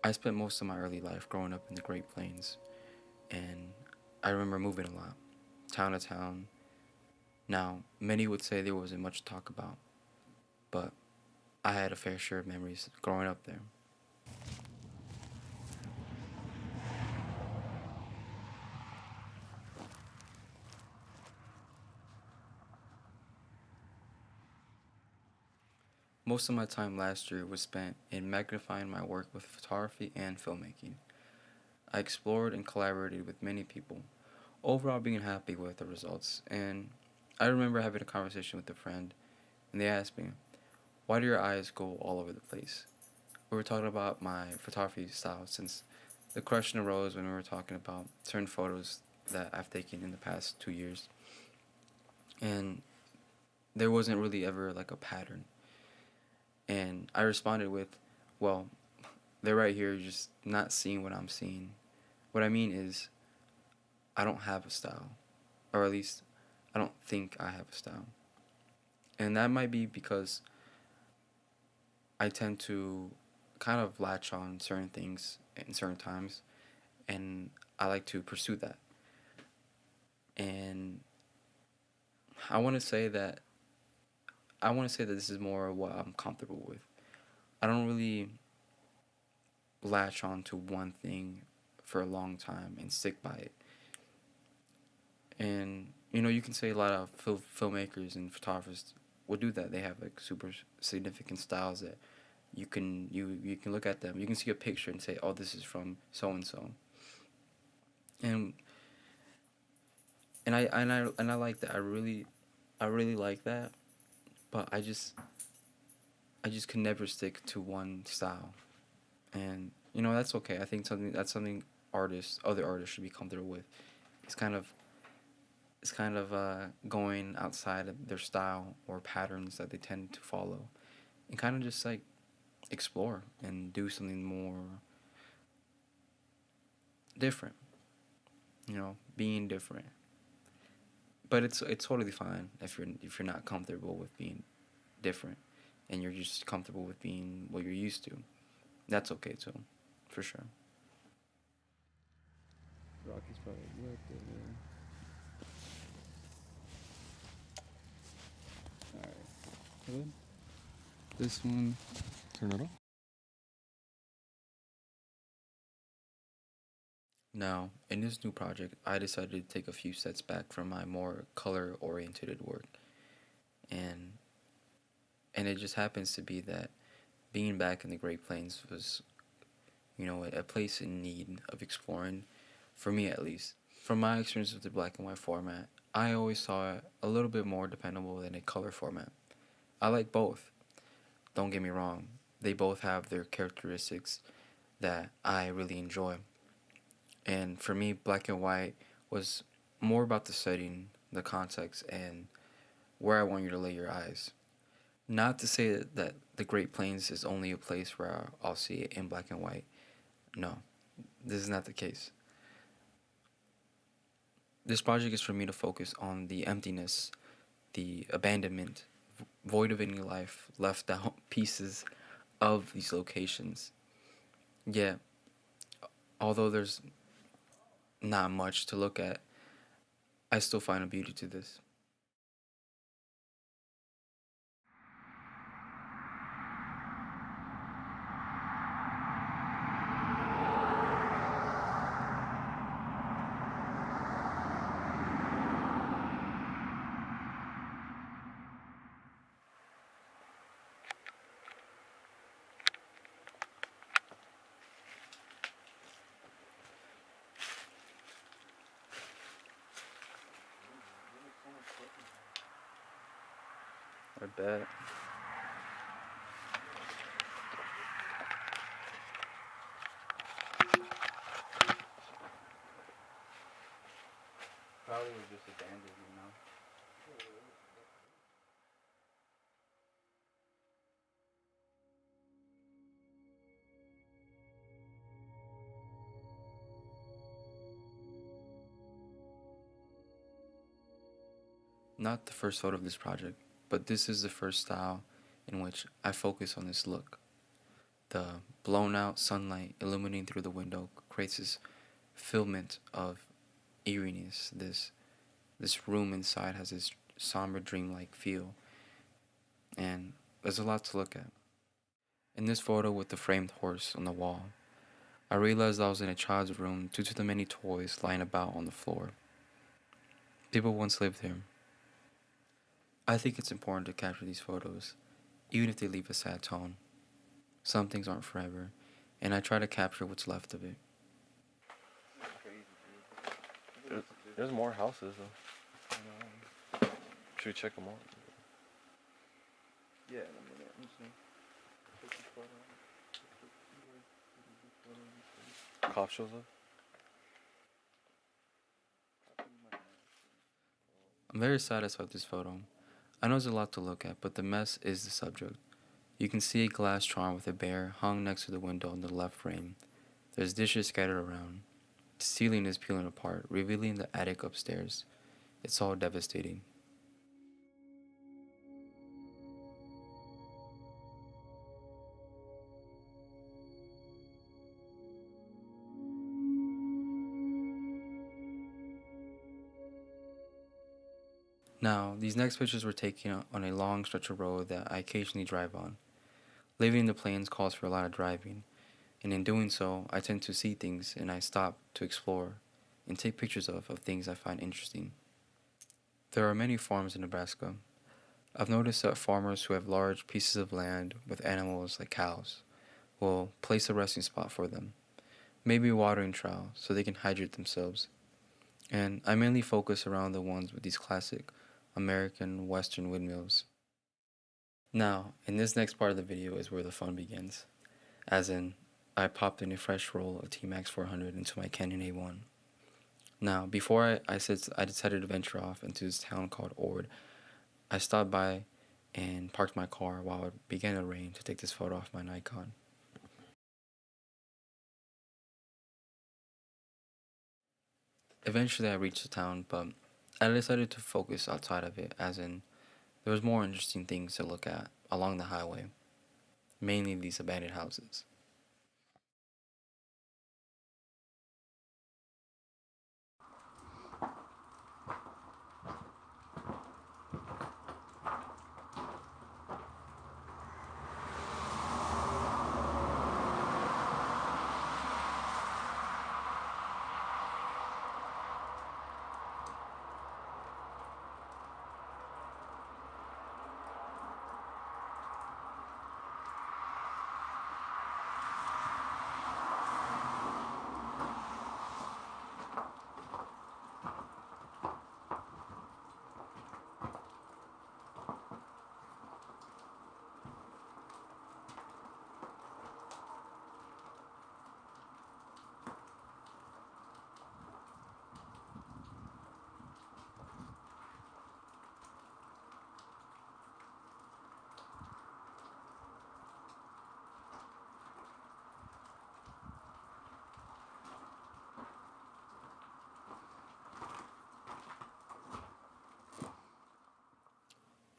I spent most of my early life growing up in the Great Plains, and I remember moving a lot, town to town. Now, many would say there wasn't much to talk about, but I had a fair share of memories growing up there. Most of my time last year was spent in magnifying my work with photography and filmmaking. I explored and collaborated with many people, overall being happy with the results. And I remember having a conversation with a friend, and they asked me, "Why do your eyes go all over the place?" We were talking about my photography style since the question arose when we were talking about certain photos that I've taken in the past 2 years. And there wasn't really ever like a pattern. And I responded with, "Well, they're right here, you're just not seeing what I'm seeing. What I mean is, I don't have a style, or at least I don't think I have a style." And that might be because I tend to kind of latch on certain things in certain times, and I like to pursue that. And I want to say that I want to say that this is more what I'm comfortable with. I don't really latch on to one thing for a long time and stick by it. And you can say a lot of filmmakers and photographers will do that. They have like super significant styles that you can look at them. You can see a picture and say, "Oh, this is from so and so." And I like that. I really like that. But I just can never stick to one style. And that's okay. I think something other artists should be comfortable with. It's kind of going outside of their style or patterns that they tend to follow, and kind of just like explore and do something more different. Being different. But it's totally fine if you're not comfortable with being different, and you're just comfortable with being what you're used to. That's okay too, for sure. Rocky's probably right there. All right. Good. This one. Turn it off. Now, in this new project, I decided to take a few steps back from my more color-oriented work, and it just happens to be that being back in the Great Plains was, a place in need of exploring, for me at least. From my experience with the black and white format, I always saw it a little bit more dependable than a color format. I like both. Don't get me wrong; they both have their characteristics that I really enjoy. And for me, black and white was more about the setting, the context, and where I want you to lay your eyes. Not to say that the Great Plains is only a place where I'll see it in black and white. No, this is not the case. This project is for me to focus on the emptiness, the abandonment, void of any life, left out pieces of these locations. Yeah, although there's not much to look at, I still find a beauty to this. I bet. Probably was just abandoned. Not the first photo of this project, but this is the first style in which I focus on this look. The blown out sunlight illuminating through the window creates this filament of eeriness. This room inside has this somber dreamlike feel, and there's a lot to look at. In this photo with the framed horse on the wall, I realized I was in a child's room due to the many toys lying about on the floor. People once lived here. I think it's important to capture these photos, even if they leave a sad tone. Some things aren't forever, and I try to capture what's left of it. There's more houses though. Should we check them out? Yeah, Cop shows up. I'm very satisfied with this photo. I know there's a lot to look at, but the mess is the subject. You can see a glass charm with a bear hung next to the window in the left frame. There's dishes scattered around. The ceiling is peeling apart, revealing the attic upstairs. It's all devastating. Now, these next pictures were taken on a long stretch of road that I occasionally drive on. Living in the plains calls for a lot of driving, and in doing so, I tend to see things and I stop to explore and take pictures of things I find interesting. There are many farms in Nebraska. I've noticed that farmers who have large pieces of land with animals like cows will place a resting spot for them, maybe a watering trough so they can hydrate themselves. And I mainly focus around the ones with these classic American Western windmills. Now, in this next part of the video is where the fun begins, as in, I popped in a fresh roll of T-Max 400 into my Canon A1. Now, before I decided to venture off into this town called Ord, I stopped by and parked my car while it began to rain to take this photo off my Nikon. Eventually I reached the town, but I decided to focus outside of it, as in, there was more interesting things to look at along the highway, mainly these abandoned houses.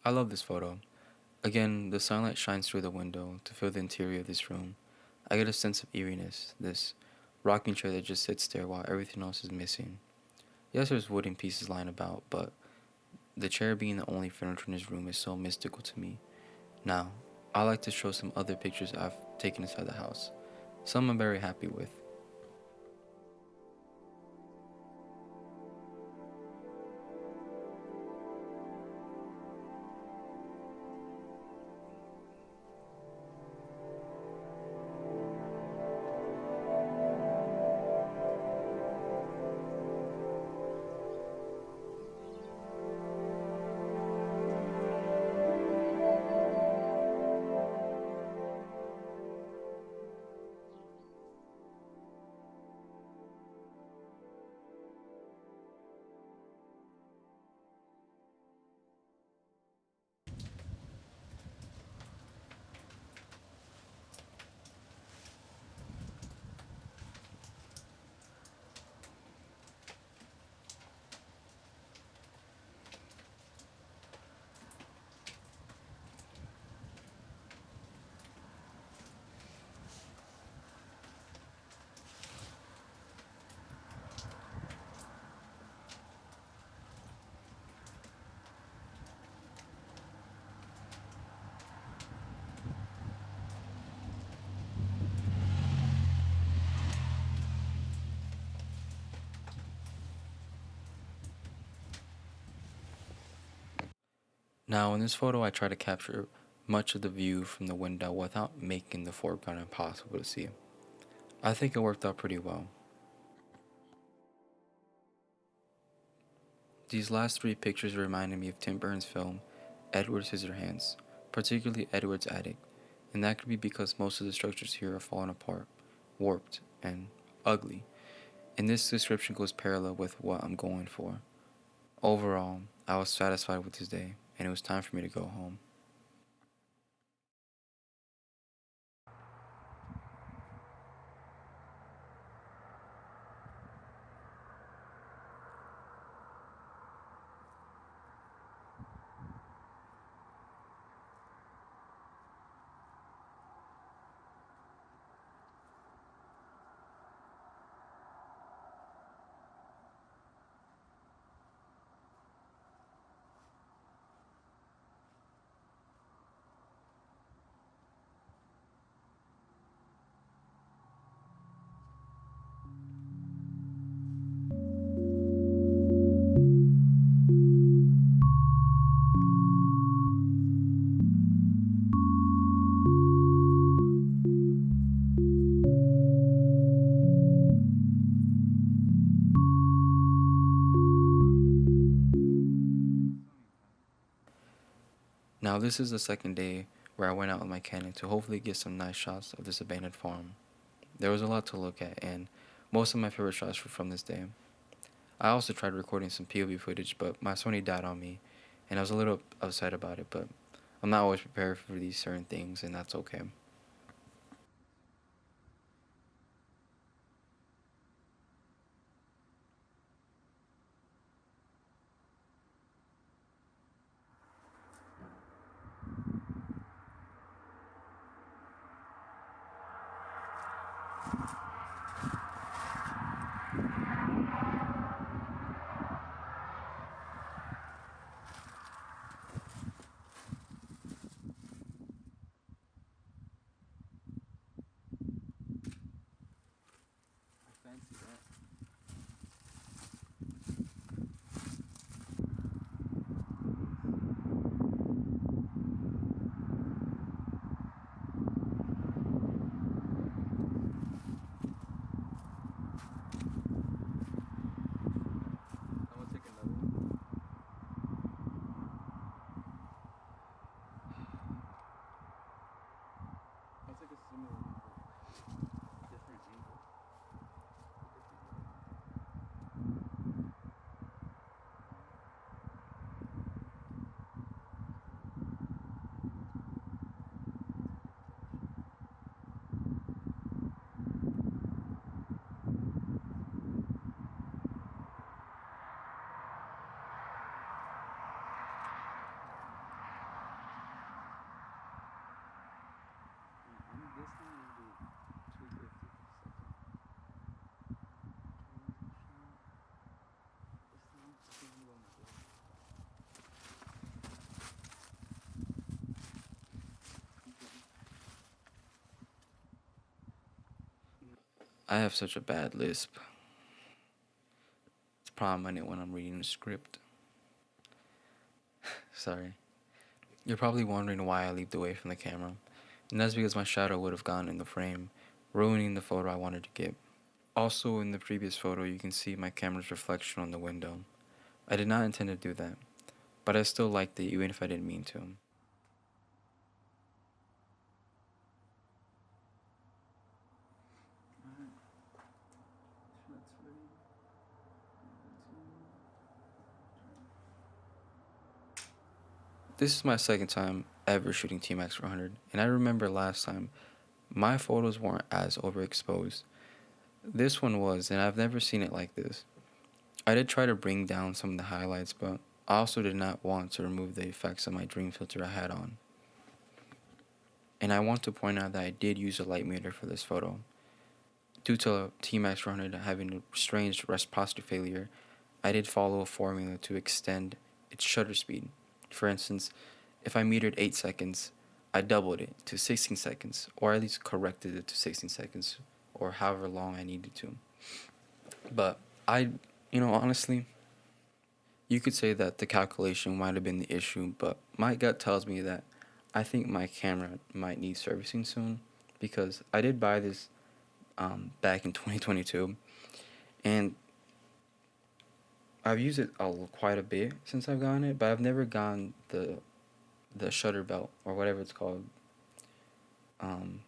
I love this photo. Again, the sunlight shines through the window to fill the interior of this room. I get a sense of eeriness, this rocking chair that just sits there while everything else is missing. Yes, there's wooden pieces lying about, but the chair being the only furniture in this room is so mystical to me. Now, I like to show some other pictures I've taken inside the house. Some I'm very happy with. Now in this photo I try to capture much of the view from the window without making the foreground impossible to see. I think it worked out pretty well. These last three pictures reminded me of Tim Burton's film Edward Scissorhands, particularly Edward's attic, and that could be because most of the structures here are falling apart, warped, and ugly, and this description goes parallel with what I'm going for. Overall, I was satisfied with this day, and it was time for me to go home. Now this is the second day where I went out with my Canon to hopefully get some nice shots of this abandoned farm. There was a lot to look at, and most of my favorite shots were from this day. I also tried recording some POV footage, but my Sony died on me, and I was a little upset about it, but I'm not always prepared for these certain things, and that's okay. I have such a bad lisp. It's prominent when I'm reading a script. Sorry. You're probably wondering why I leaped away from the camera, and that's because my shadow would have gone in the frame, ruining the photo I wanted to get. Also, in the previous photo, you can see my camera's reflection on the window. I did not intend to do that, but I still liked it even if I didn't mean to. This is my second time ever shooting T-Max 400, and I remember last time my photos weren't as overexposed. This one was, and I've never seen it like this. I did try to bring down some of the highlights, but I also did not want to remove the effects of my dream filter I had on. And I want to point out that I did use a light meter for this photo. Due to T-Max 400 having a strange reciprocity failure, I did follow a formula to extend its shutter speed. For instance, if I metered 8 seconds, I doubled it to 16 seconds, or at least corrected it to 16 seconds, or however long I needed to. But honestly, You could say that the calculation might have been the issue, but my gut tells me that I think my camera might need servicing soon because I did buy this back in 2022, and I've used it quite a bit since I've gotten it, but I've never gotten the shutter belt or whatever it's called,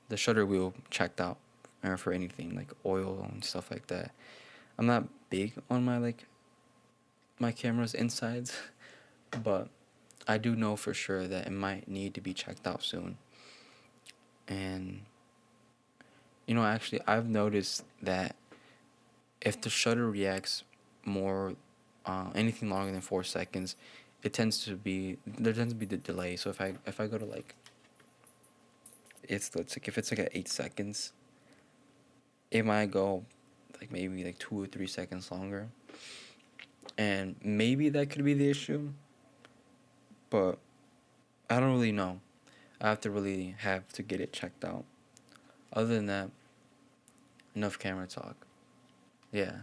the shutter wheel checked out or for anything like oil and stuff like that. I'm not big on my camera's insides, but I do know for sure that it might need to be checked out soon. And actually, I've noticed that if the shutter reacts more, anything longer than 4 seconds, there tends to be the delay. So if I go to like if it's like at 8 seconds, it might go like maybe like 2 or 3 seconds longer, and maybe that could be the issue, but I don't really know. I have to really have to get it checked out. Other than that, enough camera talk. Yeah.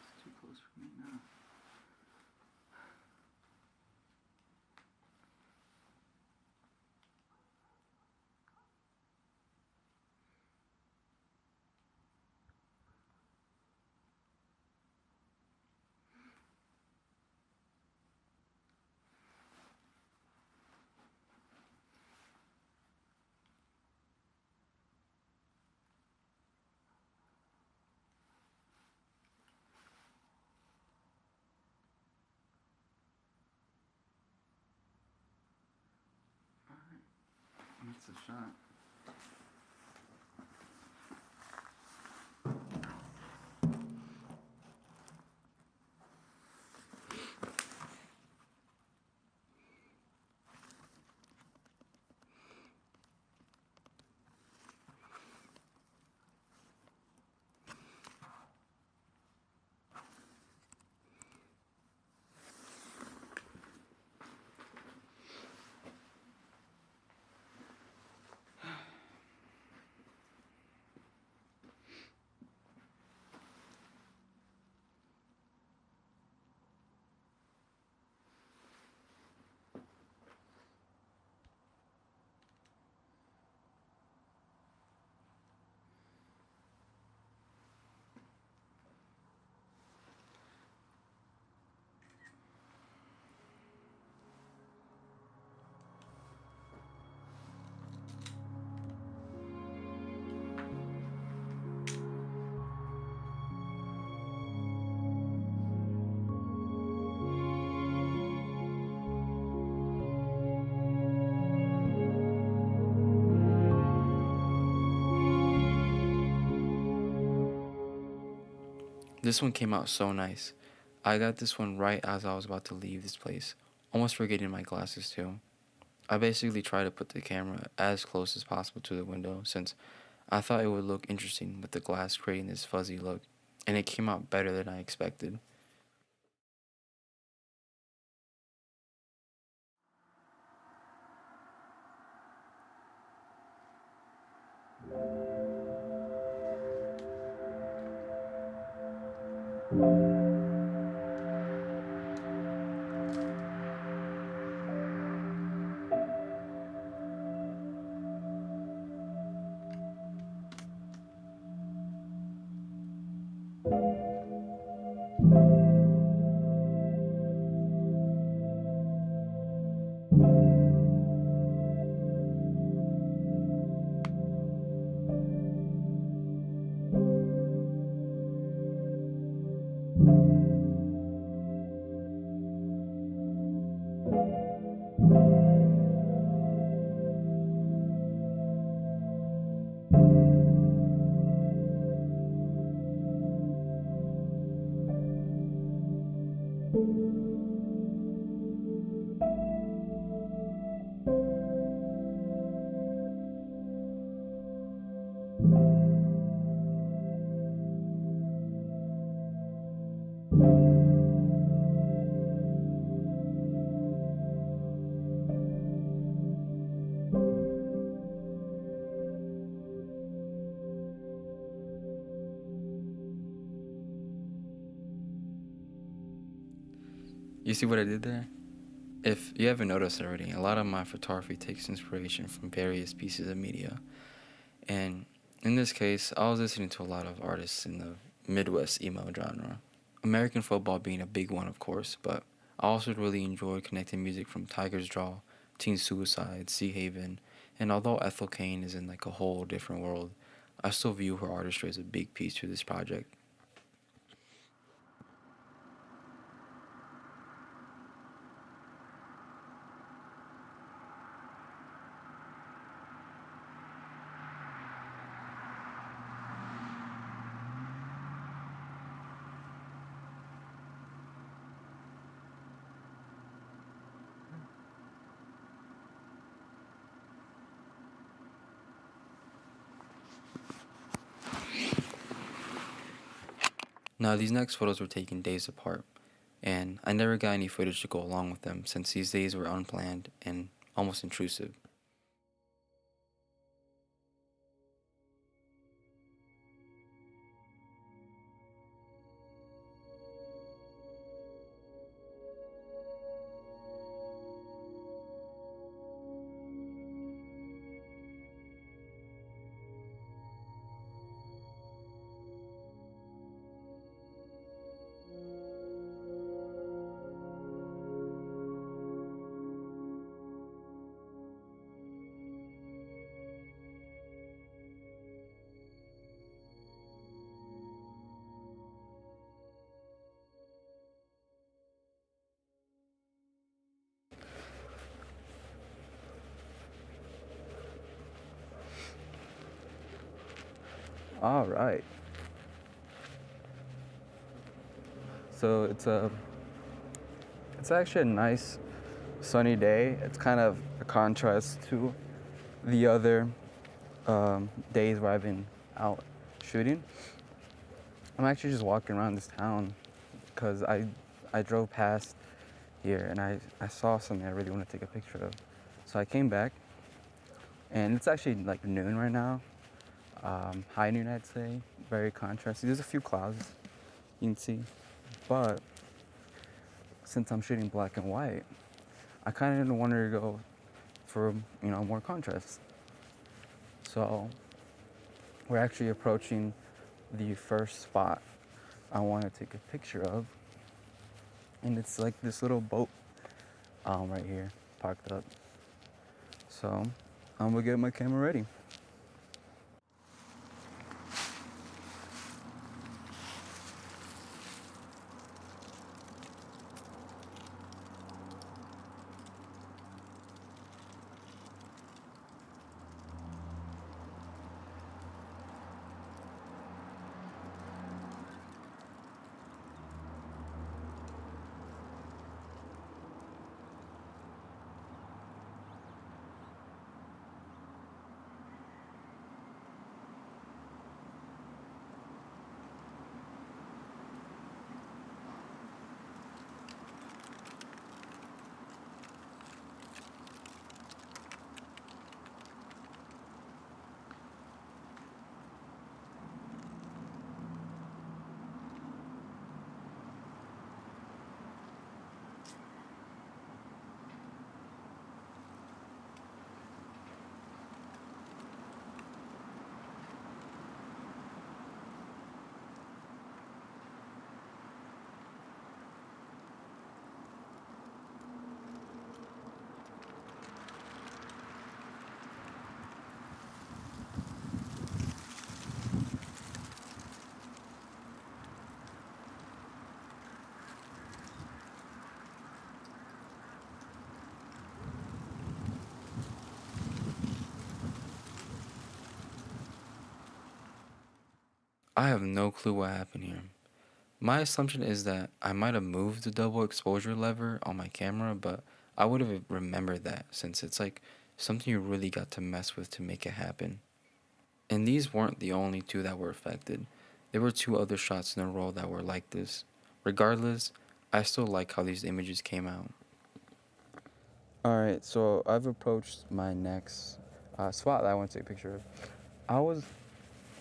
It's too close for me now. That's a shot. This one came out so nice. I got this one right as I was about to leave this place, almost forgetting my glasses too. I basically tried to put the camera as close as possible to the window since I thought it would look interesting with the glass creating this fuzzy look, and it came out better than I expected. You see what I did there? If you haven't noticed already, a lot of my photography takes inspiration from various pieces of media. And in this case, I was listening to a lot of artists in the Midwest emo genre. American football being a big one, of course, but I also really enjoyed connecting music from Tiger's Draw, Teen Suicide, Sea Haven, and although Ethel Kane is in like a whole different world, I still view her artistry as a big piece to this project. Now, these next photos were taken days apart, and I never got any footage to go along with them since these days were unplanned and almost intrusive. All right. So it's actually a nice sunny day. It's kind of a contrast to the other days where I've been out shooting. I'm actually just walking around this town because I drove past here and I saw something I really want to take a picture of. So I came back, and it's actually like noon right now. High noon, I'd say. Very contrasty. There's a few clouds you can see, but since I'm shooting black and white, I kind of wanted to go for more contrast. So we're actually approaching the first spot I want to take a picture of, and it's like this little boat right here parked up. So I'm gonna get my camera ready. I have no clue what happened here, My assumption is that I might have moved the double exposure lever on my camera, but I would have remembered that since it's like something you really got to mess with to make it happen. And these weren't the only two that were affected. There were two other shots in a row that were like this. Regardless, I still like how these images came out. Alright, so I've approached my next spot that I want to take a picture of. I was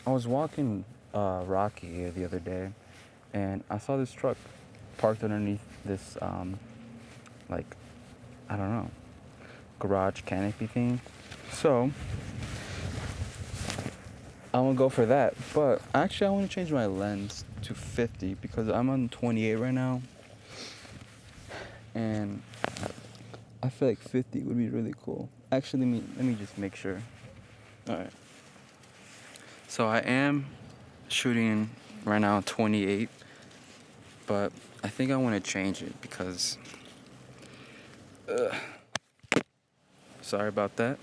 I was walking Rocky here the other day, and I saw this truck parked underneath this like, I don't know, garage canopy thing. So I'm gonna go for that. But actually, I want to change my lens to 50 because I'm on 28 right now, and I feel like 50 would be really cool. Actually, let me just make sure. All right. So I am shooting right now 28, but I think I want to change it because. Sorry about that.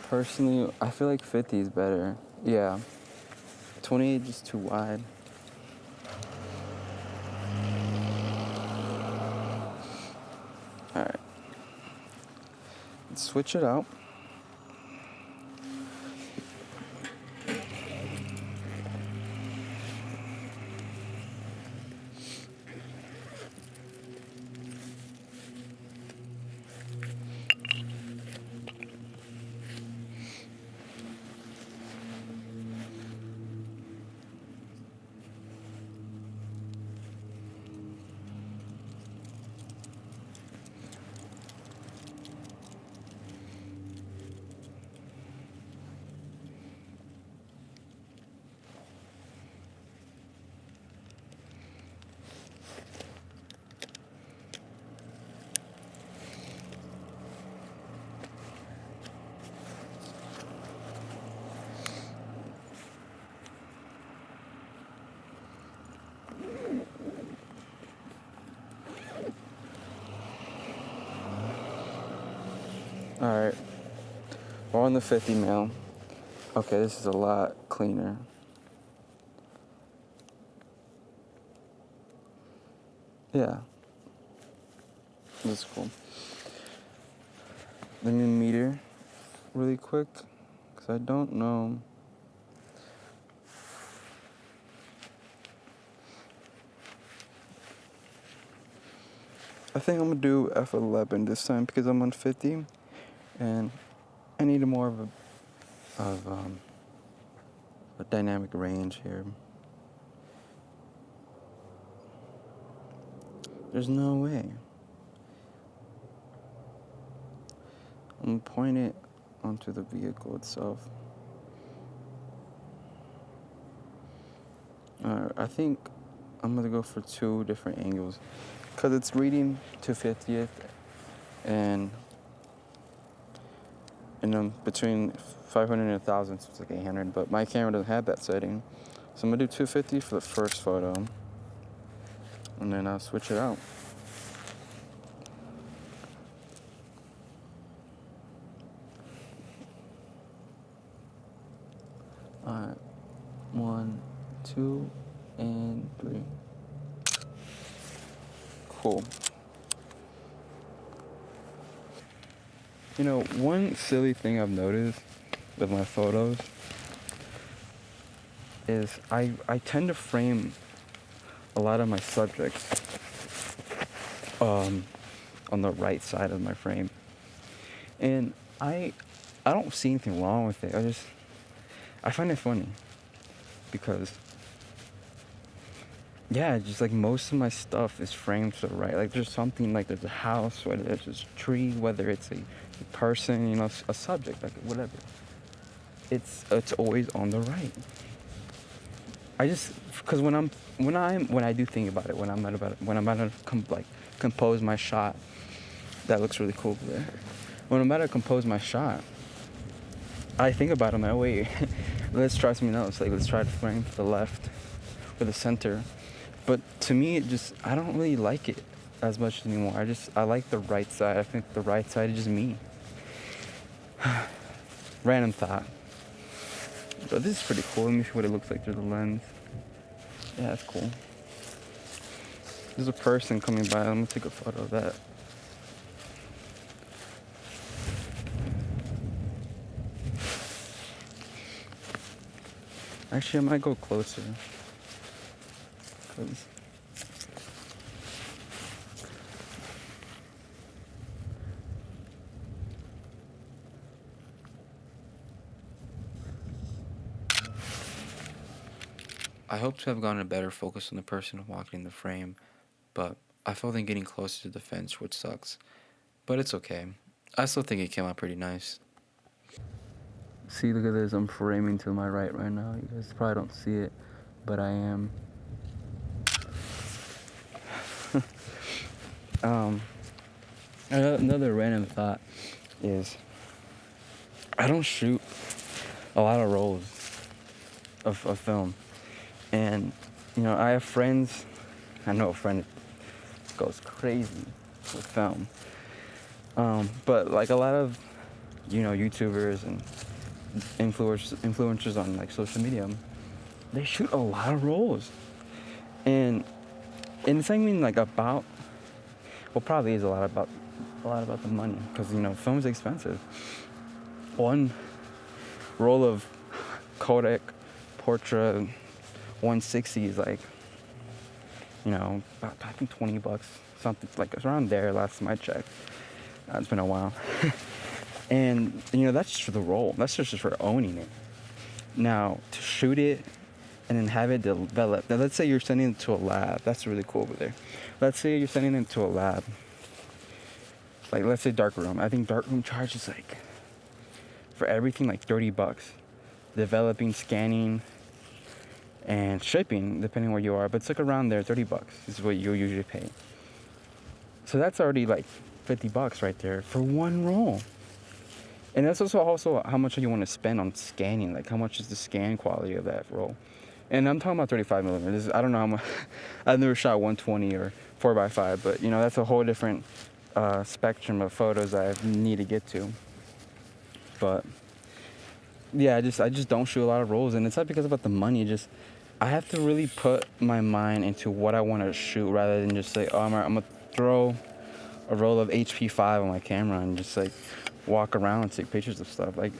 Personally, I feel like 50 is better. Yeah. 28 is just too wide. Alright. Let's switch it out. Alright. We're on the 50 mil. Okay, this is a lot cleaner. Yeah. This is cool. Let me meter really quick, because I don't know. I think I'm gonna do F11 this time because I'm on 50, and I need more of a dynamic range here. There's no way. I'm gonna point it onto the vehicle itself. I think I'm gonna go for two different angles because it's reading 250th and between 500 and 1,000, so it's like 800. But my camera doesn't have that setting, so I'm gonna do 250 for the first photo, and then I'll switch it out. Alright, 1, 2, and 3. Cool. You know, one silly thing I've noticed with my photos is I tend to frame a lot of my subjects on the right side of my frame. And I don't see anything wrong with it. I find it funny because yeah, just like most of my stuff is framed to the right. Like there's something, like there's a house, whether it's a tree, whether it's a person, you know, a subject, like whatever. It's always on the right. I just, because when I do think about it, when I'm about to compose my shot, that looks really cool there. When I'm about to compose my shot, I think about it. I'm like, wait, let's try something else. Like let's try to frame to the left or the center. But to me, I don't really like it as much anymore. I like the right side. I think the right side is just me. Random thought. But this is pretty cool. Let me see what it looks like through the lens. Yeah, that's cool. There's a person coming by. I'm gonna take a photo of that. Actually, I might go closer. 'Cause I hope to have gotten a better focus on the person walking in the frame, but I felt like getting closer to the fence, which sucks. But it's okay. I still think it came out pretty nice. See, look at this. I'm framing to my right now. You guys probably don't see it, but I am. Another random thought is I don't shoot a lot of rolls of film. And, I have friends. I know a friend goes crazy with film. But like a lot of, YouTubers and influencers on like social media, they shoot a lot of rolls. And it's not even like about, well, probably is a lot about the money, because film is expensive. One roll of Kodak Portra 160 is like, about, I think $20, something like around there. Last time I checked, it's been a while. And that's just for the roll. That's just for owning it. Now to shoot it and then have it develop. Now let's say you're sending it to a lab. That's really cool over there. Let's say you're sending it to a lab. Like let's say darkroom. I think darkroom charges like for everything like $30. Developing, scanning, and shipping, depending where you are. But it's like around there, $30 is what you usually pay. So that's already like $50 right there for one roll. And that's also how much you want to spend on scanning. Like how much is the scan quality of that roll? And I'm talking about 35 millimeters. I don't know how much. I've never shot 120 or 4x5, but that's a whole different spectrum of photos I need to get to. But yeah, I just don't shoot a lot of rolls, and it's not because about the money. Just I have to really put my mind into what I want to shoot rather than just say, oh, I'm gonna throw a roll of HP5 on my camera and just like walk around and take pictures of stuff. Like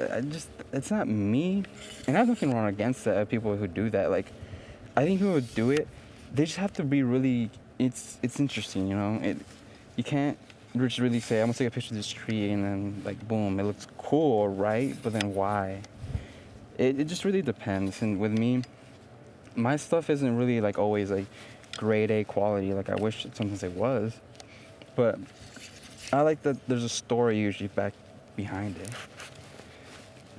it's not me, and I have nothing wrong against that. People who do that, like I think who would do it, they just have to be really. It's interesting, you can't just really say I'm gonna take a picture of this tree and then like boom, it looks cool, right? But then why? It just really depends. And with me, my stuff isn't really like always like grade A quality. Like I wish sometimes it was, but I like that there's a story usually back behind it.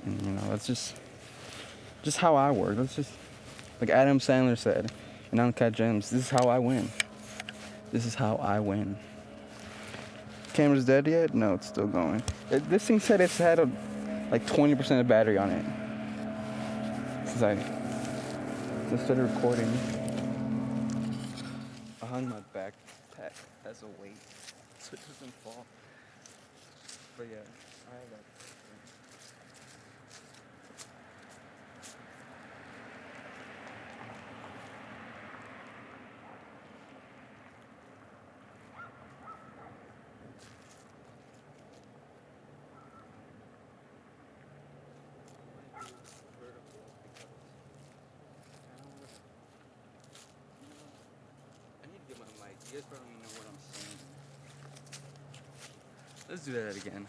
And that's just how I work. That's just like Adam Sandler said in Uncut Gems. This is how I win. This is how I win. Camera's dead yet? No, it's still going. This thing said it's had like 20% of battery on it. Since I started recording. I hung my backpack as a weight so it doesn't fall. But yeah, I have that. You guys probably know what I'm saying. Let's do that again.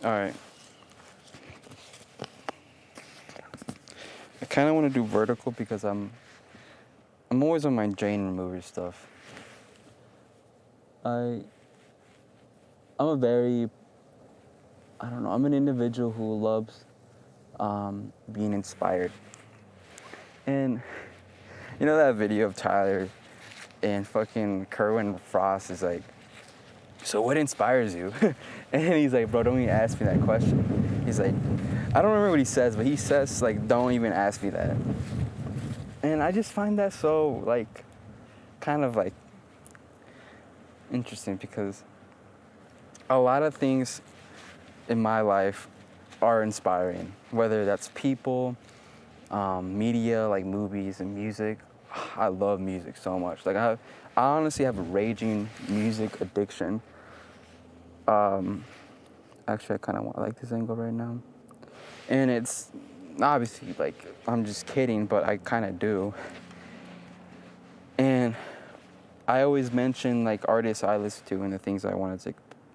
Alright. I kinda wanna do vertical because I'm always on my drain remover stuff. I'm an individual who loves being inspired. And that video of Tyler and fucking Kerwin Frost is like, so what inspires you? And he's like, bro, don't even ask me that question. He's like, I don't remember what he says, but he says like, don't even ask me that. And I just find that so like, kind of like interesting because a lot of things in my life are inspiring, whether that's people, media like movies and music. I love music so much. Like I honestly have a raging music addiction. Actually, I kind of want like this angle right now, and it's obviously like I'm just kidding, but I kind of do. And I always mention like artists I listen to and the things I wanted to,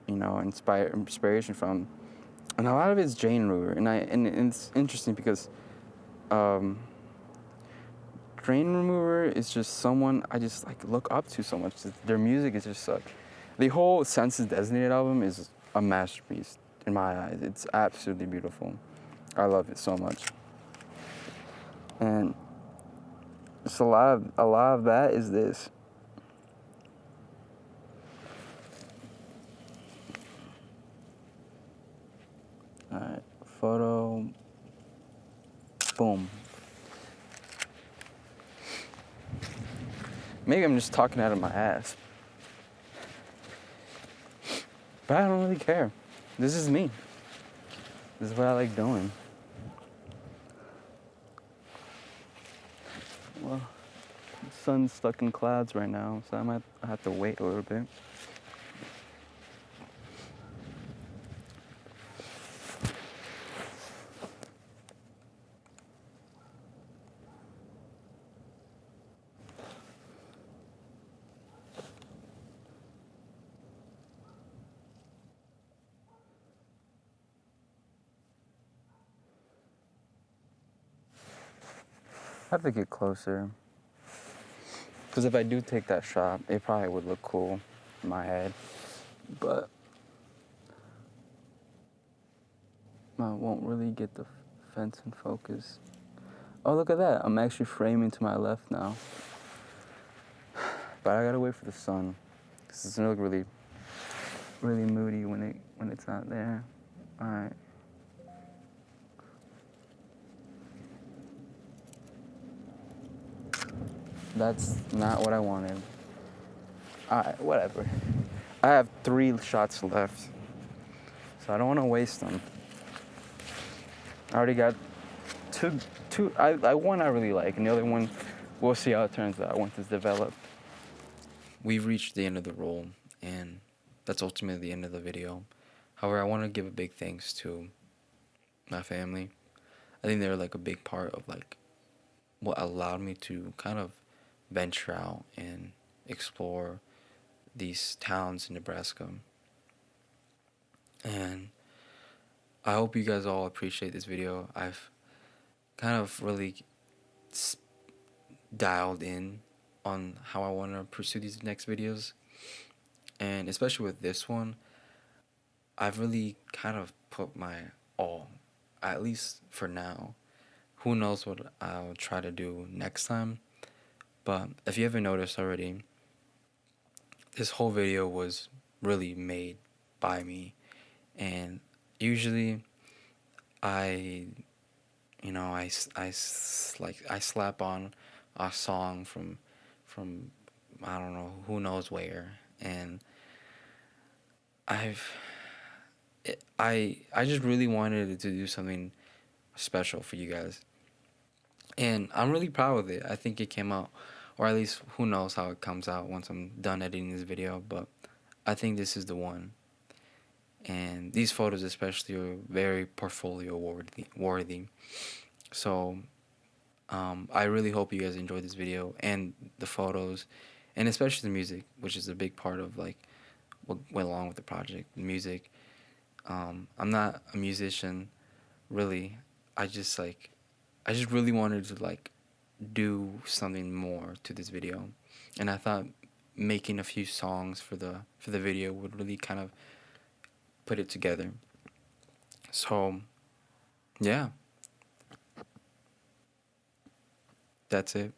inspiration from, and a lot of it's Jane Ruger, and it's interesting because Drain Remover is just someone I just like look up to so much. Their music is just such. The whole Senses Designated album is a masterpiece in my eyes. It's absolutely beautiful. I love it so much. And it's a lot of that is this. Alright, photo, boom. Maybe I'm just talking out of my ass. But I don't really care. This is me. This is what I like doing. Well, the sun's stuck in clouds right now, so I might have to wait a little bit. I have to get closer. Because if I do take that shot, it probably would look cool in my head. But I won't really get the fence in focus. Oh, look at that. I'm actually framing to my left now. But I gotta wait for the sun. Because it's gonna look really, really moody when it's not there. Alright. That's not what I wanted. Alright, whatever. I have 3 shots left. So I don't want to waste them. I already got two. One I really like, and the other one, we'll see how it turns out once it's developed. We've reached the end of the roll, and that's ultimately the end of the video. However, I want to give a big thanks to my family. I think they're like a big part of like what allowed me to kind of venture out and explore these towns in Nebraska. And I hope you guys all appreciate this video. I've kind of really dialed in on how I want to pursue these next videos. And especially with this one, I've really kind of put my all, at least for now. Who knows what I'll try to do next time. But if you haven't noticed already, this whole video was really made by me. And usually I slap on a song from I don't know who knows where, and I just really wanted to do something special for you guys, and I'm really proud of it. I think it came out, or at least who knows how it comes out once I'm done editing this video, but I think this is the one. And these photos especially are very portfolio worthy. So I really hope you guys enjoyed this video and the photos, and especially the music, which is a big part of like what went along with the project. The music. I'm not a musician, really. I just really wanted to like do something more to this video, and I thought making a few songs for the video would really kind of put it together. So yeah, that's it.